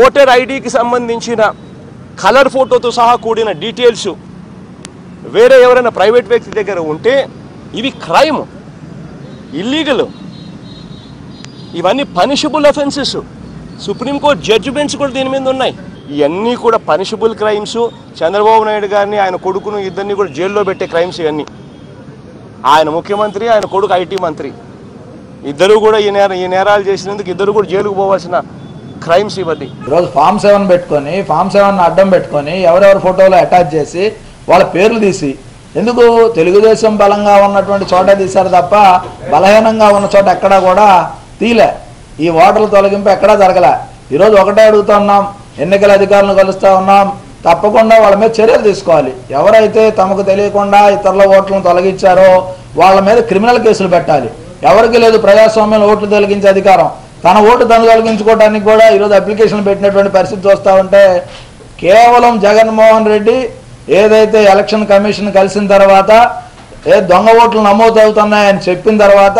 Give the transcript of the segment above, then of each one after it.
Voter ఐడికి సంబంధించిన colour ఫోటోతో సహా కూడిన డీటెయిల్స్ వేరే ఎవరైనా ప్రైవేట్ వ్యక్తి దగ్గర ఉంటే ఇవి క్రైమ్, ఇల్లీగల్, ఇవన్నీ పనిషబుల్ అఫెన్సెస్. సుప్రీంకోర్టు జడ్జిమెంట్స్ కూడా దీని మీద ఉన్నాయి. ఇవన్నీ కూడా పనిషబుల్ క్రైమ్స్. చంద్రబాబు నాయుడు గారిని, ఆయన కొడుకును, ఇద్దరిని కూడా జైల్లో పెట్టే క్రైమ్స్ ఇవన్నీ. ఆయన ముఖ్యమంత్రి, ఆయన కొడుకు ఐటీ మంత్రి, ఇద్దరు కూడా ఈ నేరాలు చేసినందుకు ఇద్దరు కూడా జైలుకు పోవాల్సిన క్రైమ్స్ ఇవన్నీ. ఈరోజు ఫామ్ 7 పెట్టుకొని, ఫామ్ 7 అడ్డం పెట్టుకొని ఎవరెవరి ఫోటోలు అటాచ్ చేసి వాళ్ళ పేర్లు తీసి, ఎందుకు తెలుగుదేశం బలంగా ఉన్నటువంటి చోట తీశారు తప్ప బలహీనంగా ఉన్న చోట ఎక్కడా కూడా తీలే. ఈ ఓటర్ల తొలగింపు ఎక్కడా జరగలే. ఈరోజు ఒకటే అడుగుతా ఉన్నాం, ఎన్నికల అధికారులను కలుస్తూ ఉన్నాం, తప్పకుండా వాళ్ళ మీద చర్యలు తీసుకోవాలి. ఎవరైతే తమకు తెలియకుండా ఇతరుల ఓట్లను తొలగించారో వాళ్ళ మీద క్రిమినల్ కేసులు పెట్టాలి. ఎవరికి లేదు ప్రజాస్వామ్యంలో ఓట్లు తొలగించే అధికారం. తన ఓటు తను తొలగించుకోవడానికి కూడా ఈరోజు అప్లికేషన్ పెట్టినటువంటి పరిస్థితి చూస్తూ ఉంటే, కేవలం జగన్మోహన్ రెడ్డి ఏదైతే ఎలక్షన్ కమిషన్ కలిసిన తర్వాత దొంగ ఓట్లు నమోదు అవుతున్నాయని చెప్పిన తర్వాత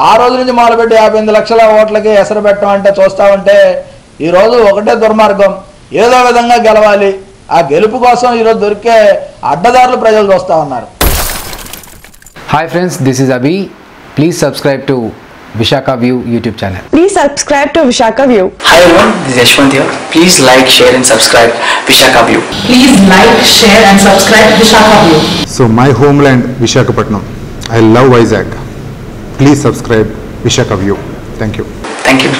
ఆ రోజు నుంచి మొదలుపెట్టి 58 లక్షల ఓట్లకి ఎసరు పెట్టమంటే చూస్తూ ఉంటే ఈరోజు ఒకటే దుర్మార్గం. ఏదో విధంగా గెలవాలి, ఆ గెలుపు కోసం ఈరోజు దొరికే అడ్డదారులు ప్రజలు చూస్తూ ఉన్నారు. Hi friends, this is Abhi. Please subscribe to Vishaka View YouTube channel. Please subscribe to Vishaka View. Hi everyone, this is Yashwant here. Please like, share and subscribe Vishaka View. Please like, share and subscribe Vishaka View. So my homeland Visakhapatnam. I love Vizag. Please subscribe Vishaka View. Thank you. Thank you.